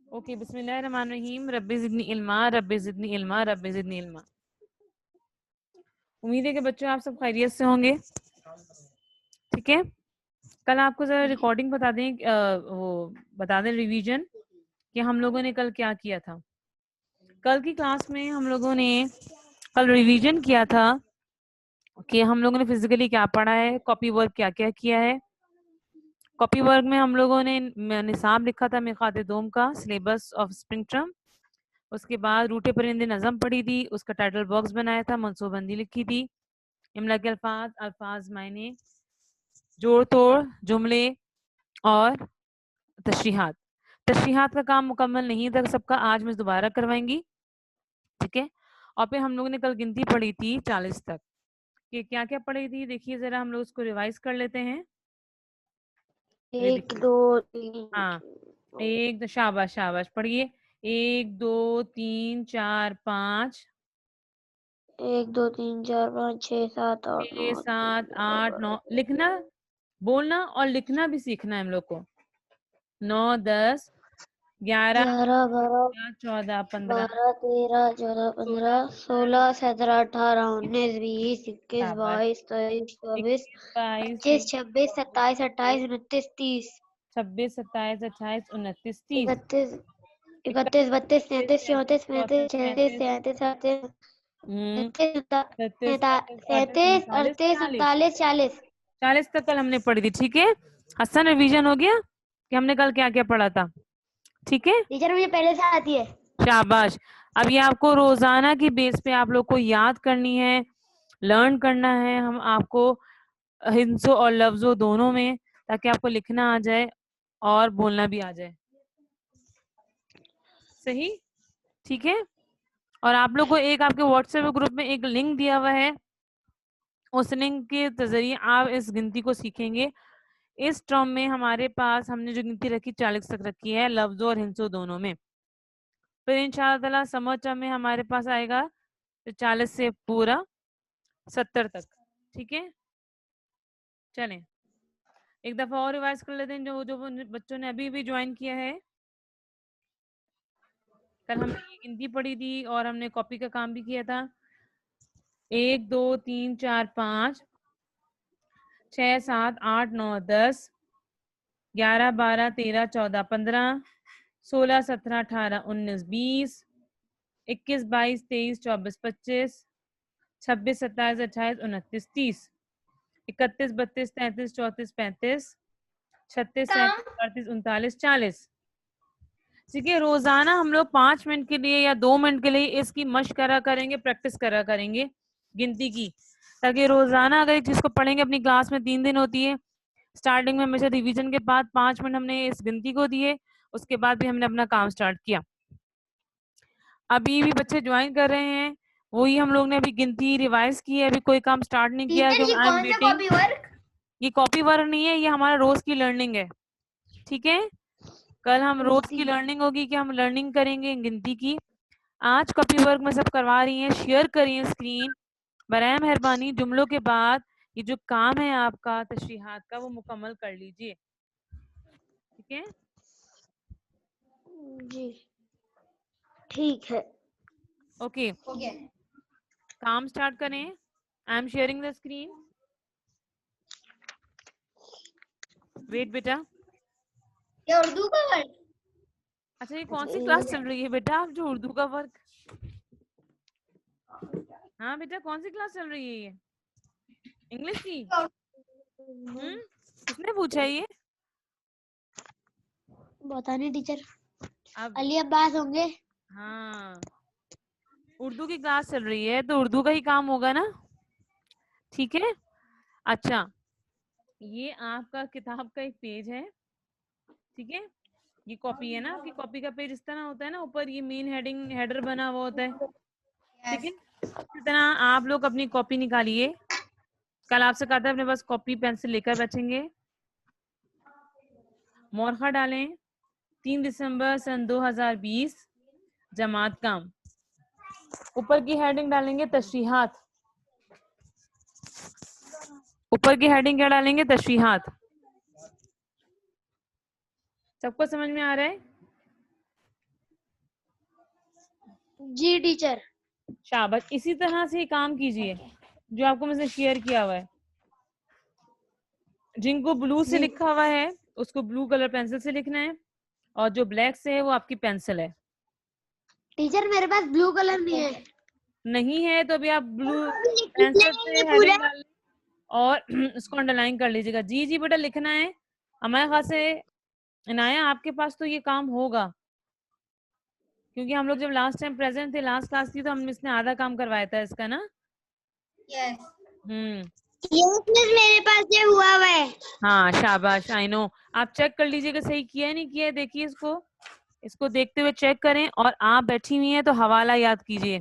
Okay, बिस्मिल्लाहिर्रहमानिर्रहीम। रब्बी ज़िदनी इल्मा, रब्बी ज़िदनी इल्मा, रब्बी ज़िदनी इल्मा। उम्मीद है कि बच्चों आप सब खैरियत से होंगे। ठीक है, कल आपको जरा रिकॉर्डिंग बता दें, वो बता दें रिवीजन कि हम लोगों ने कल क्या किया था। कल की क्लास में हम लोगों ने कल रिवीजन किया था कि हम लोगों ने फिजिकली क्या पढ़ा है, कॉपी वर्क क्या क्या किया है। कॉपी वर्क में हम लोगों ने निसाब लिखा था मिकात दोम का, सिलेबस ऑफ स्प्रिंग टर्म। उसके बाद रूटे परिंदे नज़म पढ़ी थी, उसका टाइटल बॉक्स बनाया था, मनसूबबंदी लिखी थी, इमला के अल्फाज, अल्फाज मायने, जोड़ तोड़, जुमले और तशरीहात। तशरीहात का काम मुकम्मल नहीं था सबका, आज मैं दोबारा करवाएंगी। ठीक है, और फिर हम लोगों ने कल गिनती पढ़ी थी 40 तक। कि क्या क्या पढ़ी थी देखिए जरा, हम लोग उसको रिवाइज कर लेते हैं। ये 1 देखिए, 2 3 हाँ, एक दो, शाबाश शाबाश, पढ़िए। 1 2 3 4 5 1 2 3 4 5 6 7 8 6 9 7 8 9, लिखना, बोलना और लिखना भी सीखना है हम लोग को। 9 10 11 11 12 14 15 12 13 14 16 15 16 17 18 19 20 21 शाबाश, 22 23 24 21 22 25 26 27 28 29 30 26 27 28 29 30 31 31 31 32 33 34 35 36 34 37 38 हम्म 37 36 37 38 37 39 38 40 39 40 40 तक कल हमने पढ़ी थी। ठीक है, हसन रिवीजन हो गया कि हमने कल क्या क्या पढ़ा था। ठीक है, टीचर मुझे पहले से आती है। शाबाश। अब ये आपको रोजाना की बेस पे आप लोग को याद करनी है, लर्न करना है हम आपको, हिंसों और लफ्जों दोनों में, ताकि आपको लिखना आ जाए और बोलना भी आ जाए। सही, ठीक है। और आप लोग को एक आपके व्हाट्सएप ग्रुप में एक लिंक दिया हुआ है, उस लिंक के जरिए आप इस गिनती को सीखेंगे। इस टर्म में हमारे पास हमने जो गिनती रखी 40 तक रखी है, लफ्जों और हिंसों दोनों में। फिर इंशाअल्लाह समर टर्म में हमारे पास आएगा 40 से पूरा 70 तक। ठीक है, चलें एक दफा और रिवाइज कर लेते हैं जो जो बच्चों ने अभी भी ज्वाइन किया है। कल हमने ये गिनती पढ़ी थी और हमने कॉपी का काम भी किया था। 1 2 3 4 5 6 7 8 9 10 11 12 13 14 15 16 17 18 19 20 21 22 23 24 25 26 27 28 29 30 31 32 33 34 35 36 37 38 39 40। ठीक है, रोजाना हम लोग 5 मिनट के लिए या 2 मिनट के लिए इसकी मश्क करा करेंगे, प्रैक्टिस करा करेंगे गिनती की, ताकि रोजाना अगर एक चीज को पढ़ेंगे, अपनी क्लास में 3 दिन होती है, स्टार्टिंग में हमेशा रिवीजन के बाद 5 मिनट हमने इस गिनती को दिए, उसके बाद भी हमने अपना काम स्टार्ट किया। अभी भी बच्चे ज्वाइन कर रहे हैं, वही हम लोग ने अभी गिनती रिवाइज की है, अभी कोई काम स्टार्ट नहीं किया टीचर ये क्योंकि आई एम कौन सा वेटिंग। Copy work? ये कॉपी वर्क नहीं है, ये हमारा रोज की लर्निंग है। ठीक है, कल हम रोज की लर्निंग होगी कि हम लर्निंग करेंगे गिनती की। आज कॉपी वर्क में सब करवा रही हैं, शेयर करिए स्क्रीन बराए मेहरबानी। जुमलों के बाद ये जो काम है आपका तशरीहात का, वो मुकम्मल कर लीजिए। ठीक है, जी ठीक है। ओके, काम स्टार्ट करें। I am sharing the screen. Wait बेटा। ये उर्दू का वर्क? अच्छा, ये कौन सी क्लास चल रही है बेटा आप जो उर्दू का वर्क? हाँ बेटा, कौन सी क्लास चल रही है ये? इंग्लिश की? किसने पूछा ये? पता नहीं टीचर, अब अली अब्बास होंगे। हाँ, उर्दू की क्लास चल रही है तो उर्दू का ही काम होगा ना। ठीक है, अच्छा, ये आपका किताब का एक पेज है। ठीक है, ये कॉपी है ना आपकी, कॉपी का पेज इस तरह होता है ना, ऊपर ये मेन हेडिंग हेडर बना हुआ होता है। ठीक है, इसी तरह आप लोग अपनी कॉपी निकालिए। कल आपसे कहा था अपने पास कॉपी पेंसिल लेकर बैठेंगे। मोरखा डालें 3 दिसंबर सन 2020 जमात काम। ऊपर की हेडिंग डालेंगे तशरीहात। ऊपर की हेडिंग क्या डालेंगे? तशरीहात। सबको समझ में आ रहा है? जी टीचर। शाबाश। इसी तरह से काम कीजिए जो आपको मैंने शेयर किया हुआ है। जिनको ब्लू से जी लिखा हुआ है उसको ब्लू कलर पेंसिल से लिखना है, और जो ब्लैक से है वो आपकी पेंसिल है। टीचर मेरे पास ब्लू कलर नहीं है। नहीं है तो अभी आप ब्लू पेंसिल से हेडिंग डाल और उसको अंडरलाइन कर लीजिएगा। जी जी बेटा लिखना है। हमारे ख्याल से इनाया आपके पास तो ये काम होगा, क्योंकि हम लोग जब लास्ट टाइम प्रेजेंट थे, लास्ट क्लास थी, तो हमने इसने आधा काम करवाया था इसका ना। यस हम्म। मिस मेरे पास ये हुआ है। हाँ शाबाश, आई नो। आप चेक कर लीजिएगा सही किया है नहीं किया है। देखिए इसको, इसको देखते हुए चेक करें। और आप बैठी हुई हैं तो हवाला याद कीजिए।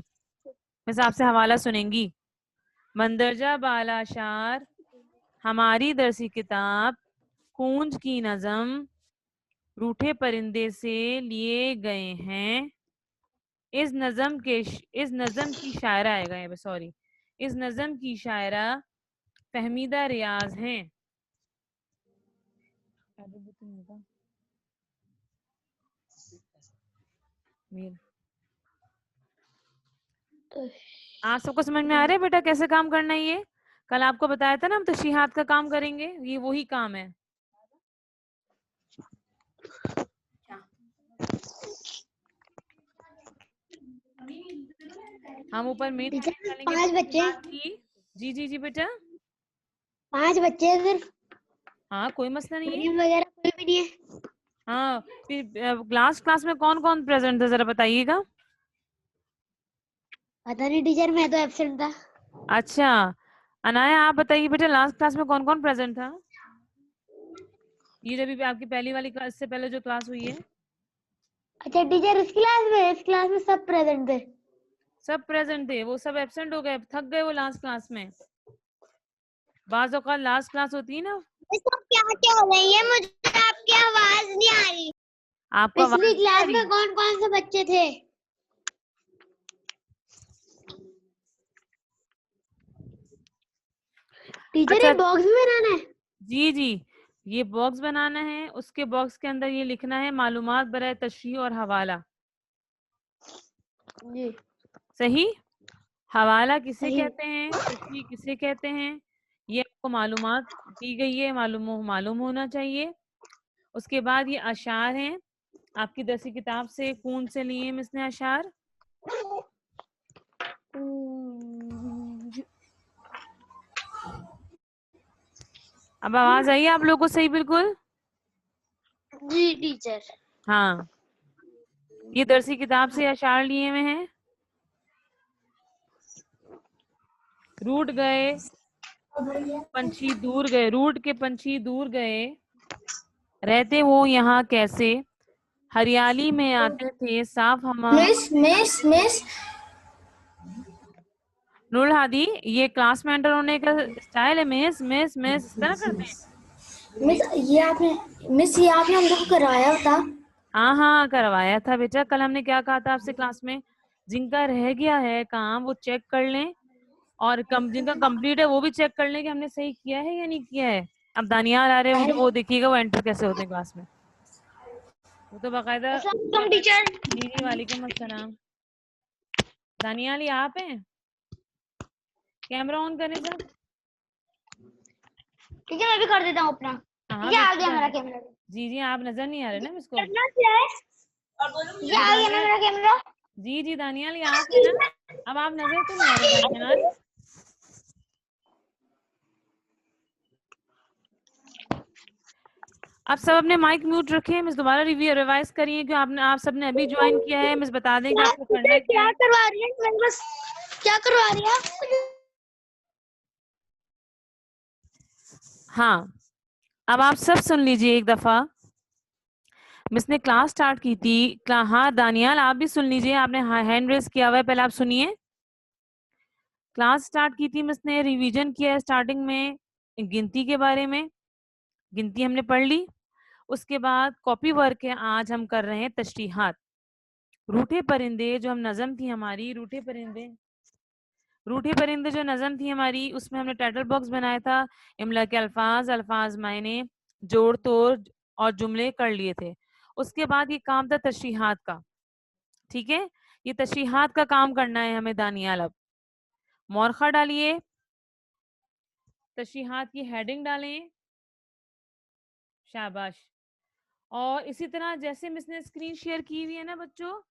मैं आपसे हवाला सुनेंगी। मंदरजा बालाशार हमारी दरसी किताब, कूंज की नज़म रूठे परिंदे से लिए गए हैं। इस नज़म की शायरा आएगा, सॉरी, इस नज़म की शायरा फहमीदा रियाज हैं। आप सबको समझ में आ रहा है बेटा कैसे काम करना है? ये कल आपको बताया था ना, हम तशरीहात का काम करेंगे, ये वही काम है। हम ऊपर मेन डालेंगे। 5 बच्चे। जी जी जी बेटा। 5 बच्चे सिर्फ। हाँ कोई मसला नहीं है। मरीम वगैरह कोई भी नहीं है। हाँ फिर लास्ट क्लास में कौन कौन प्रेजेंट था जरा बताइएगा। पता नहीं टीचर, मैं तो एब्सेंट था। अच्छा अनाया आप बताइए बेटा, लास्ट क्लास में कौन कौन प्रेजेंट था? ये जब भी आपकी पहली वाली क्लास से पहले जो क्लास हुई है। अच्छा टीचर, इस क्लास में सब प्रेजेंट थे। सब प्रेजेंट थे, वो सब एब्सेंट हो गए, थक गए वो लास्ट क्लास में। बाज़ औक़ात लास्ट क्लास होती है ना। क्या क्या हो रही है, मुझे आपकी आवाज नहीं आ रही। आपको आवाज पिछली नहीं आ क्लास रही? में कौन कौन से बच्चे थे? टीचर अच्छा ये बॉक्स में बनाना है। जी जी, ये बॉक्स बनाना है। उसके बॉक्स के अंदर ये लिखना है मालूमात बराए तशरीह और हवाला। जी सही। हवाला किसे सही। कहते हैं, तशरीह किसे कहते हैं, ये आपको मालूमात दी गई है, मालूम होना चाहिए। उसके बाद ये अशार हैं, आपकी दरसी किताब से कौन से लिए मिस ने अशार? अब आवाज आई है आप लोगों को सही बिल्कुल? जी टीचर। हाँ, ये दरसी किताब से अशार लिए हुए हैं। रूठ गए पंछी दूर गए, रूठ के पंछी दूर गए, रहते वो यहाँ कैसे, हरियाली में आते थे साफ हवा। मिस नूर हादी, ये क्लास में एंटर होने का स्टाइल है। मिस मिस मिस इस तरह करते हैं। मिस ये आपने हम लोग कराया था। हाँ हाँ करवाया था बेटा। कल हमने क्या कहा था आपसे क्लास में, जिनका रह गया है काम वो चेक कर लें, और जिनका कंप्लीट है वो भी चेक कर लें कि हमने सही किया है या नहीं किया है। अब दानियाल आ रहे होंगे, वो देखिएगा वो एंटर कैसे होते हैं क्लास में। वो तो बाकायदा। टीचर। जी जी वालेकुम अस्सलाम। दानियाल ये आप हैं? कैमरा ऑन करें सर। ठीक है, मैं भी कर देता हूँ अपना। हाँ ठीक है, आ बिल्कुल गया मेरा करें। कैमरा। जी जी आप नजर नहीं आ रहे ना इसको। करना क्या है? ये आ गया ना मेरा कैमरा। जी जी दानियाल ये आप है ना? अब आप नजर तो नहीं आ रहे दानियाल। आप सब अपने माइक म्यूट रखें। मिस दोबारा रिवाइज करिए कि आप सबने अभी ज्वाइन किया है। मिस बता दें कि आपको करना क्या क्या है। करवा रही है मेरे पास? क्या करवा रही है? हाँ अब आप सब सुन लीजिए एक दफा। मिस ने क्लास स्टार्ट की थी। हाँ दानियाल आप भी सुन लीजिए, आपने हैंड रेस किया हुआ है, पहले आप सुनिए। क्लास स्टार्ट की थी मिस ने, रिवीजन किया है स्टार्टिंग में गिनती के बारे में, गिनती हमने पढ़ ली। उसके बाद कॉपी वर्क है, आज हम कर रहे हैं तशरीहात। रूठे परिंदे जो हम नज़म थी हमारी, रूठे परिंदे जो नज़म थी हमारी, उसमें हमने टाइटल बॉक्स बनाया था। इमला के अल्फाज, अल्फाज मायने, जोड़ तोड़ और जुमले कर लिए थे। उसके बाद ये काम था तशरीहात का। ठीक है, ये तशरीहात का काम करना है हमें दानियाल। अब मौरखा डालिए, तशरीहात की हेडिंग डालें, शाबाश। और इसी तरह जैसे मिस ने स्क्रीन शेयर की हुई है ना बच्चों,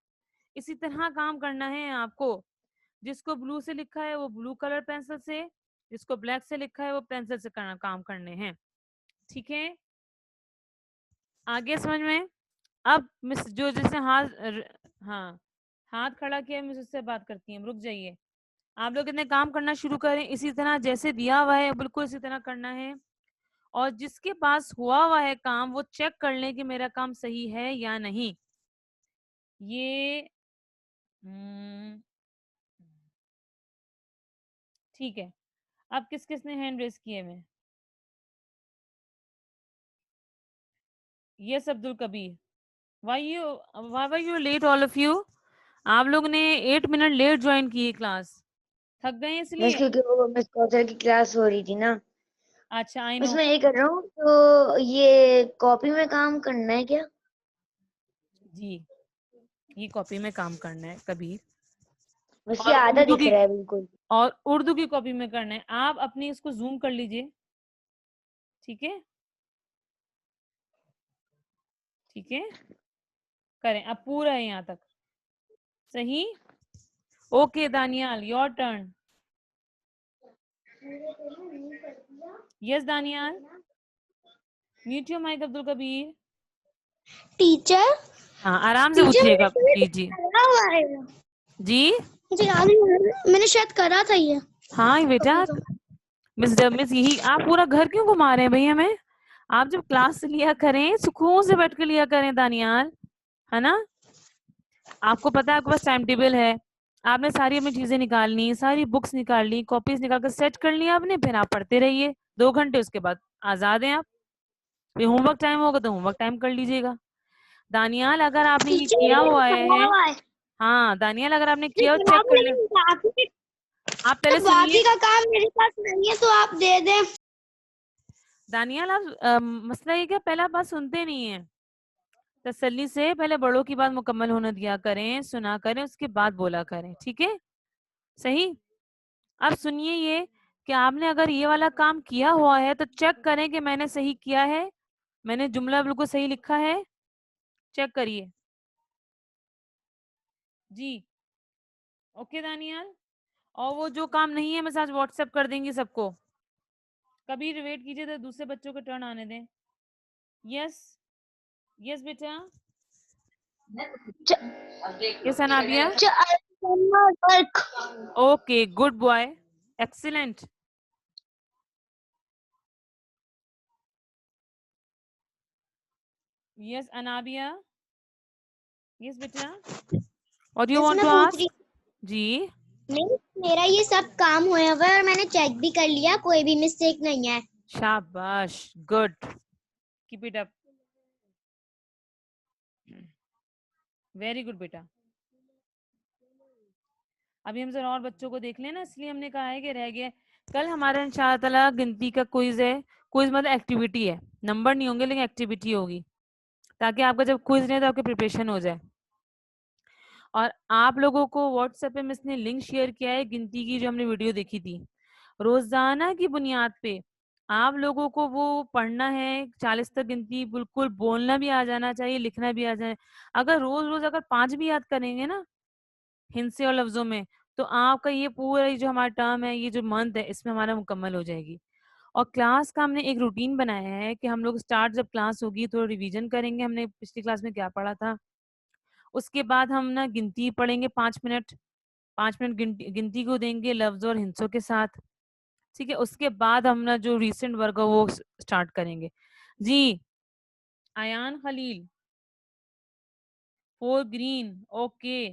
इसी तरह काम करना है आपको। जिसको ब्लू से लिखा है वो ब्लू कलर पेंसिल से, जिसको ब्लैक से लिखा है वो पेंसिल से काम करने हैं। ठीक है, आगे समझ में? अब मिस जो जैसे हाँ हाथ खड़ा किया, मिस उससे बात करती हैं, रुक जाइए। आप लोग इतने काम करना शुरू करें, इसी तरह जैसे दिया हुआ है बिल्कुल इसी तरह करना है। और जिसके पास हुआ है काम वो चेक कर लें कि मेरा काम सही है या नहीं। ये ठीक है। अब किस किस ने हैंड रेस किए हुए? Yes Abdul Kabir. Why were you let all of you? आप लोग ने 8 मिनट लेट ज्वाइन की क्लास, थक गए मिस इसलिए? क्योंकि वो मिस कौशल की क्लास हो रही थी ना। अच्छा, आई मिस नो। मैं ये कर रहा हूँ, तो ये कॉपी में काम करना है क्या? जी, ये कॉपी में काम करना है कबीर। मिस ये और आधा उर्दू दिख की, रहा है बिल्कुल। और उर्दू की कॉपी में करना है। आप अपनी इसको जूम कर लीजिए, ठीक है? ठीक है, करें अब पूरा है यहाँ तक। सही, okay Daniyal, your turn. Yes Daniyal, mute your mic Abdul Kabir. Teacher हाँ आराम से टीचर पूछिएगा। मैंने जी जी करा हुआ है, जी। मुझे याद नहीं आ रहा, मैंने शायद करा था ये हाँ बेटा, कभी तो। मिस यही आप पूरा घर क्यों घुमा रहे हैं भैया? हमें आप जब क्लास लिया करें सुकून से बैठ के लिया करें दानियाल, है ना? आपको पता है आपके पास टाइम टेबल है, आपने सारी अपनी चीजें निकालनी, सारी बुक्स निकाल ली, कॉपीज निकाल कर सेट कर लिया आपने, फिर आप पढ़ते रहिए 2 घंटे, उसके बाद आजाद हैं आप। फिर होमवर्क टाइम होगा तो होमवर्क टाइम कर लीजिएगा। दानियाल अगर आपने ये टीचर किया मैंने हुआ करा है, हुआ है, हाँ दानियाल अगर आपने मैंने किया हो करा चेक हुआ, कर ले। लेकिन बाकी आप पहले बाकी सुनिए का काम मेरे पास नहीं है, तो आप दे दें। दानियाल, आप मसला ये क्या, पहला बात सुनते नहीं है। तसल्ली से पहले बड़ों की बात मुकम्मल होने दिया करें, सुना करें, उसके बाद बोला करें, ठीक है? सही। अब सुनिए ये कि आपने अगर ये वाला काम किया हुआ है तो चेक करें कि मैंने सही किया है, मैंने जुमला बिल्कुल सही लिखा है, चेक करिए जी। ओके दानियाल, और वो जो काम नहीं है मैं आज व्हाट्सएप कर देंगी सबको। कभी वेट कीजिए तो दूसरे बच्चों को टर्न आने दें। यस, यस बेटा, yes Anabia, okay good boy, excellent. Yes Anabia, yes बेटा, और यू वांट मैं टू पूछ रही आस्क? जी नहीं, मेरा ये सब काम हुआ हुआ है और मैंने चेक भी कर लिया, कोई भी मिस्टेक नहीं है। शाबाश, good, keep it up, very good बेटा। अभी हम जरा और बच्चों को देख लेना, इसलिए हमने कहा है कि रह गया। कल हमारा इंशाअल्लाह ताला गिनती का क्विज है। क्विज मतलब एक्टिविटी है, नंबर नहीं होंगे लेकिन एक्टिविटी होगी, ताकि आपका जब क्विज नहीं तो आपकी प्रिपरेशन हो जाए। और आप लोगों को व्हाट्सएप पे मिस ने लिंक शेयर किया है गिनती की, जो हमने वीडियो देखी थी। रोजाना की बुनियाद पे आप लोगों को वो पढ़ना है, 40 तक गिनती बिल्कुल बोलना भी आ जाना चाहिए, लिखना भी आ जाए। अगर रोज रोज अगर 5 भी याद करेंगे ना हिंसे और लफ्जों में, तो आपका ये पूरा जो हमारा टर्म है, ये जो मंथ है, इसमें हमारा मुकम्मल हो जाएगी। और क्लास का हमने एक रूटीन बनाया है कि हम लोग स्टार्ट जब क्लास होगी तो रिवीजन करेंगे, हमने पिछली क्लास में क्या पढ़ा था। उसके बाद हम ना गिनती पढ़ेंगे 5 मिनट, 5 मिनट गिनती को देंगे लफ्ज और हिंसों के साथ, ठीक है? उसके बाद हम ना जो रिसेंट वर्क है वो स्टार्ट करेंगे। जी Ayaan Khalil, 4 green, okay,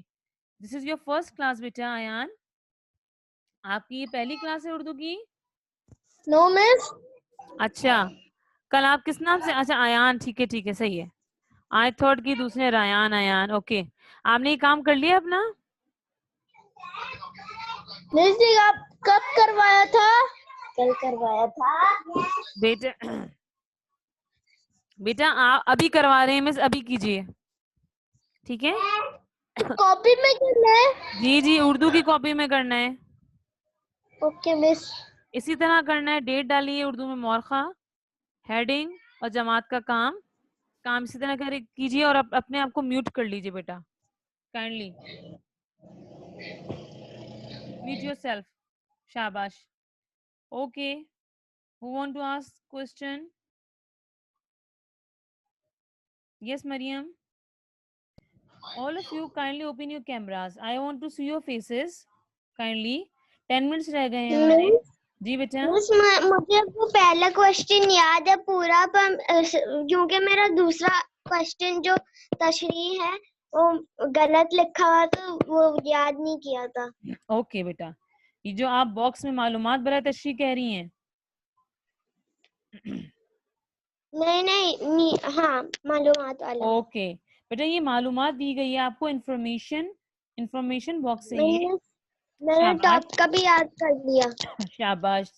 this is your first class बेटा अयान, आपकी ये पहली क्लास है उर्दू की? No miss. अच्छा, कल आप किस नाम से? अच्छा अयान, ठीक है सही है। आई थॉट कि दूसरे रायान, अयान, ओके। आपने ये काम कर लिया अपना? मिस जी आप कब करवाया था? कल करवाया था। बेटा बेटा आप अभी करवा रहे हैं मिस, अभी कीजिए, ठीक है? कॉपी में करना है? जी जी, उर्दू की कॉपी में करना है। Okay miss. इसी तरह करना है, डेट डालिए उर्दू में मौरखा, हेडिंग और जमात का काम। काम इसी तरह कीजिए और अपने आप को म्यूट कर लीजिए बेटा, काइंडली म्यूट योरसेल्फ। शाबाश। Okay, who want to ask question? Yes Mariam, all of you kindly open your cameras, I want to see your faces kindly। 10 minutes रह गए हैं हमारे। मिस जी बेटा। मुझे वो पहला क्वेश्चन याद है पूरा, पर क्योंकि मेरा दूसरा क्वेश्चन जो तशरीह है वो गलत लिखा हुआ तो वो याद नहीं किया था। ओके बेटा, ये जो आप बॉक्स में मालूमात बरा तशरीह कह रही हैं। नहीं, हाँ मालूमात वाला। ओके बेटा, ये मालूमात दी गई है आपको, इंफॉर्मेशन बॉक्स से ये। मैंने शाबाश टॉप का भी याद कर लिया। शाबाश,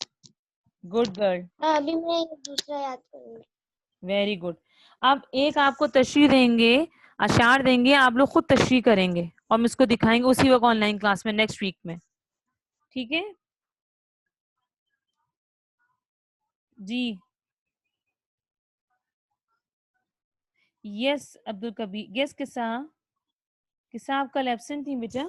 गुड गर्ल, अभी मैं ये दूसरा याद करूंगी। Very good. अब एक आपको तशरीह देंगे, अशार देंगे, आप लोग खुद तशरीह करेंगे और हम इसको दिखाएंगे उसी वक्त ऑनलाइन क्लास में नेक्स्ट वीक में, ठीक है जी। यस अब्दुल कबीर, यस किसा, किसा आप कल एब्सेंट थी बेटा?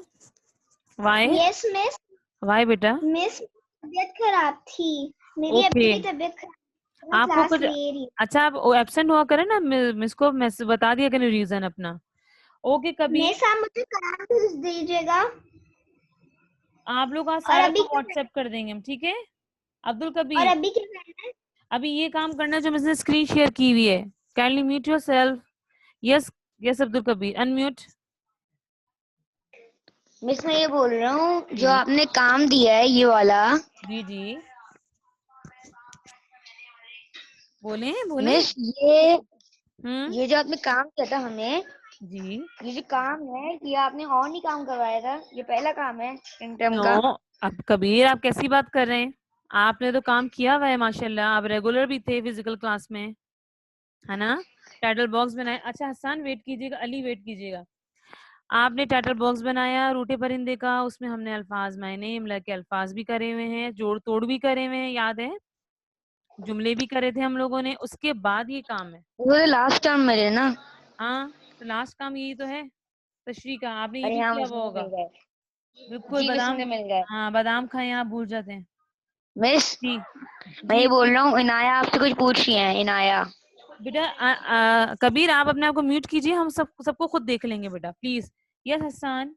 वाई? Yes miss. वाई बेटा? मिस तबीयत खराब थी, मेरी अभी भी तबीयत खराब है, मैं आपको क्लास कुछ, ले रही हूँ। अच्छा आप एब्सेंट हुआ करें ना, मिस को बता दिया करें रीजन अपना। ओके कबीर, मिस आप मुझे काम भेज दीजिएगा। आप लोग आज और सारे अभी को क्या व्हाट्सएप कर देंगे हम, ठीक है अब्दुल और कबीर? अभी क्या करना है? अभी ये काम करना है जो मैंने स्क्रीन शेयर की हुई है, kindly mute yourself. Yes yes Abdul Kabir, unmute. Miss मैं ये बोल रहा हूँ जो जी आपने काम दिया है ये वाला, जी जी, बोले बोले। मिस हम्म, ये जो आपने काम किया था हमें, जी ये जो काम है ये आपने और नहीं काम करवाया था, ये पहला काम है इन टर्म नो, का। अब कबीर आप कैसी बात कर रहे हैं? आपने तो काम किया हुआ है माशाल्लाह, आप रेगुलर भी थे फिजिकल क्लास में, है ना? टाइटल बॉक्स बनाए। अच्छा हसन वेट कीजिएगा, अली वेट कीजिएगा। आपने टाइटल बॉक्स बनाया रूठे परिंदे का, उसमें हमने अल्फाज मायने इमला के अल्फाज भी करे हुए हैं, जोड़ तोड़ भी करे हुए हैं, याद है? जुमले भी करे थे हम लोगों ने, उसके बाद ये काम है। वो तो लास्ट टर्म मेरे ना। हाँ, तो लास्ट काम यही तो है तशरीह का, आपने ये अरे भी हाँ किया मिस हुआ मुझे होगा। मिल गए। बिल्कुल, जी मिस बादाम। मुझे मिल गए। हाँ, बादाम खाए आप भूल जाते हैं। मिस जी मैं ये जी बोल जी रहा हूँ इनाया आपसे कुछ पूछ रही है, इनाया। बेटा, कबीर आप अपने आप को म्यूट कीजिए, हम सबको खुद देख लेंगे बेटा प्लीज। यस हसन,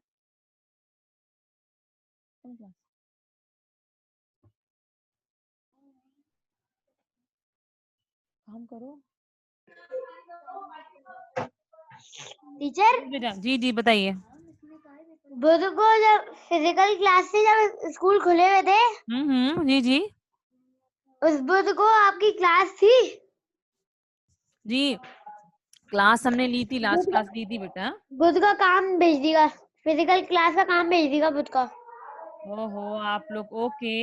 काम करो टीचर, बेटा। जी जी बताइए। बुध को जब फिजिकल क्लास से जब स्कूल खुले हुए थे, जी जी उस बुध को आपकी क्लास थी? जी, क्लास हमने ली थी, लास्ट बुध का क्लास ली थी बेटा। बुध का काम भेज दीगा, फिजिकल क्लास का काम भेज दीगा बुध का। ओहो, आप लोग ओके,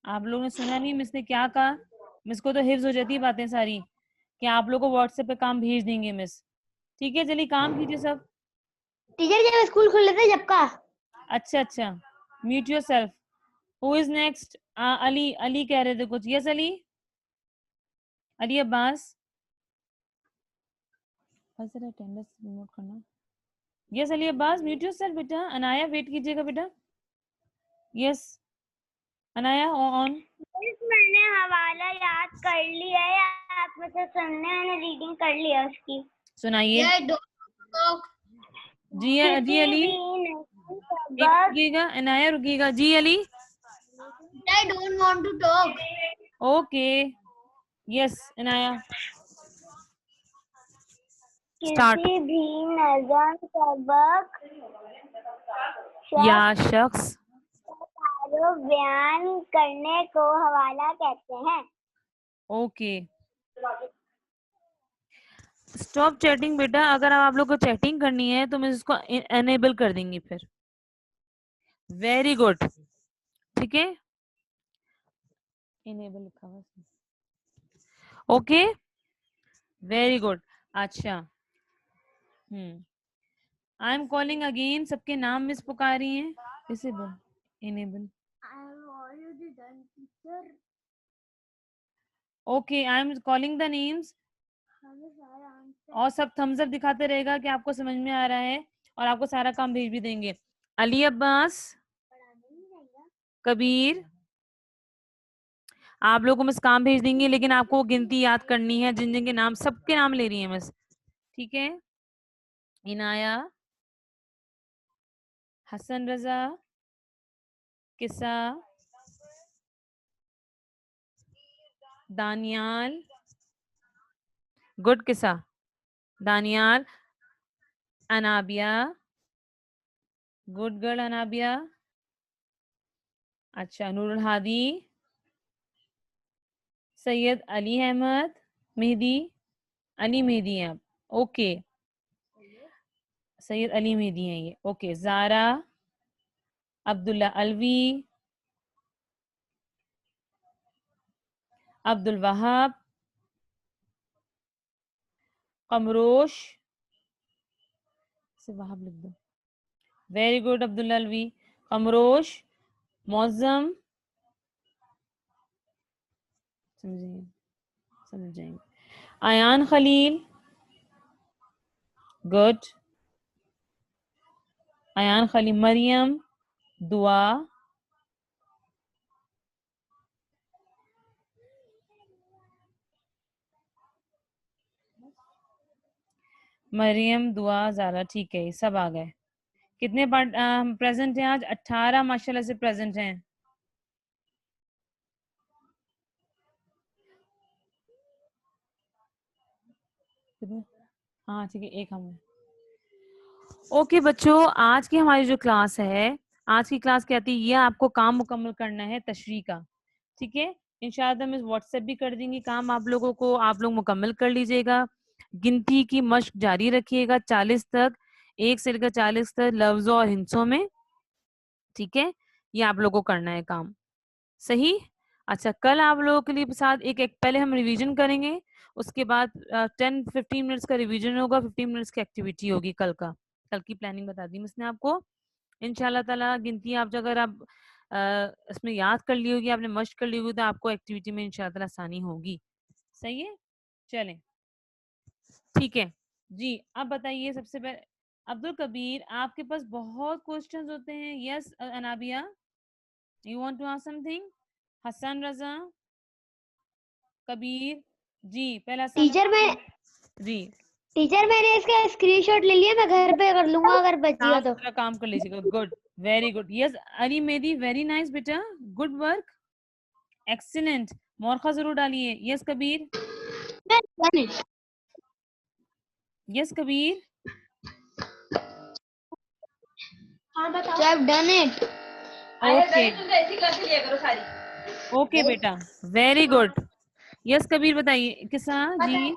आप लोगों ने सुना नहीं मिस ने क्या कहा? मिस को तो हिफ्ज हो जाती है बातें सारी, कि आप लोग को व्हाट्सएप पे काम भेज देंगे मिस। ठीक है चलिए काम कीजिए सब। टीचर जब स्कूल खुले थे जब का। अच्छा अच्छा, mute yourself. Who is next? Ali, Ali कह रहे थे कुछ। यस अली, अली अब्बास। जरा अटेंडेंस नोट करना। Yes Ali Abbas, mute yourself बेटा। अनाया वेट कीजिएगा बेटा। Yes Anaya on. मैंने हवाला याद कर लिया है, आप मुझे सुनने, मैंने रीडिंग कर लिया उसकी। सुनाइए। ये दो जी जी किसी अली, भी नहीं एक सबक। रुकिएगा, अनाया रुकिएगा। जी Ali, I don't want to talk. Okay. Yes Anaya, start. किसी भी नजम सबक या शख्स शख्स, को बयान करने को हवाला कहते हैं। ओके। स्टॉप चैटिंग बेटा, अगर आप लोग को चैटिंग करनी है तो मैं इसको एनेबल कर देंगी फिर। वेरी गुड, ठीक है, इनेबल लिखा हुआ है, ओके वेरी गुड। अच्छा, आई एम कॉलिंग अगेन, सबके नाम मिस पुकारी हैं, disable enable. Okay, I am calling the names, और सब थम्स अप दिखाते रहेगा कि आपको समझ में आ रहा है, और आपको सारा काम भेज भी देंगे। अली अब्बास, कबीर, आप लोगों को मिस काम भेज देंगे, लेकिन आपको गिनती याद करनी है, जिन जिन के नाम, सबके नाम ले रही है मिस, ठीक है। इनाया, हसन रजा, किस्सा, दानियाल, गुड किस्सा, दानियाल, अनाबिया, गुड गर्ल अनाबिया, अच्छा नूरुल हादी, सैयद अली अहमद मेहदी, अली मेहदी हैं आप, ओके, सैयद अली मेहदी हैं ये, ओके। जारा, अब्दुल्ला अलवी, अब्दुल वहाब, कमरोश, से वहाब लिख दो, वेरी गुड अब्दुल्ला अलवी, कमरोश, मौजम, समझिए, समझ जाएंगे, आयान खलील, गुड, आयान खलील, मरियम, दुआ, मरियम, दुआ, जारा, ठीक है, सब आ गए। कितने प्रेजेंट हैं आज? 18 माशाल्लाह से प्रेजेंट हैं। हाँ ठीक है, एक हम। ओके बच्चों, आज की हमारी जो क्लास है, आज की क्लास कहती है ये आपको काम मुकम्मल करना है तशरीह का, ठीक है। इंशाअल्लाह मैं व्हाट्सएप भी कर देंगी काम आप लोगों को, आप लोग मुकम्मल कर लीजिएगा। गिनती की मश्क जारी रखिएगा 40 तक, 1 से लेकर 40 तक लफ्जों और हिंसों में, ठीक है। ये आप लोगों को करना है काम, सही। अच्छा, कल आप लोगों के लिए साथ एक पहले हम रिवीजन करेंगे, उसके बाद 10-15 मिनट्स का रिवीजन होगा, 15 मिनट्स की एक्टिविटी होगी कल का। कल की प्लानिंग बता दी उसने आपको। इंशाल्लाह ताला गिनती आप अगर आप इसमें याद कर ली होगी, आपने मश्क कर ली होगी, तो आपको एक्टिविटी में इंशाल्लाह ताला आसानी होगी, सही है। चलें, ठीक है जी। अब बताइए सबसे पहले अब्दुल कबीर, आपके पास बहुत क्वेश्चंस होते हैं। Yes Anabia, you want to ask something? Hasan Raza, Kabir ji, पहला टीचर मैं जी, टीचर मैंने इसका स्क्रीनशॉट ले लिया, मैं घर पे कर लूंगा अगर बच गया साफ तो। सुथरा काम कर लीजिएगा, good, very good. Yes Ali Mehdi, very nice बेटा, गुड वर्क, एक्सीलेंट। मोरखा जरूर डालिए। Yes Kabir, yes Kabir, done it. Okay okay बेटा, वेरी गुड। यस कबीर बताइए, किसा जी।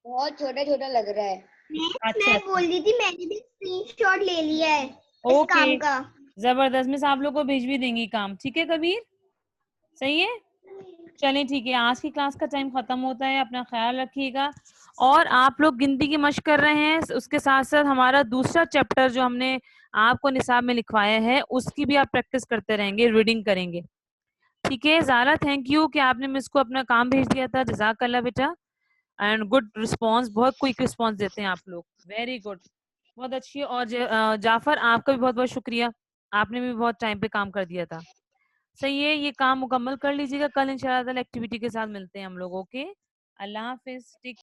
बहुत छोटा छोटा लग रहा है। अच्छा मैं अच्छा, बोल रही थी मैंने भी स्क्रीनशॉट ले लिया है इस ओके, काम का। जबरदस्त। मिस आप लोग को भेज भी देंगी काम, ठीक है कबीर, सही है। चलें ठीक है, आज की क्लास का टाइम खत्म होता है, अपना ख्याल रखिएगा। और आप लोग गिनती की मश्क कर रहे हैं, उसके साथ साथ हमारा दूसरा चैप्टर जो हमने आपको निसाब में लिखवाया है, उसकी भी आप प्रैक्टिस करते रहेंगे, रीडिंग करेंगे, ठीक है। ज़ारा, थैंक यू कि आपने मिस को अपना काम भेज दिया था, जज़ाकल्लाह बेटा, एंड गुड रिस्पॉन्स, बहुत क्विक रिस्पॉन्स देते हैं आप लोग, वेरी गुड, बहुत अच्छी। और जाफर, आपका भी बहुत बहुत शुक्रिया, आपने भी बहुत टाइम पे काम कर दिया था, सही है। ये काम मुकम्मल कर लीजिएगा, कल इंशाल्लाह एक्टिविटी के साथ मिलते हैं हम लोग, ओके। अल्लाह हाफिज, टेक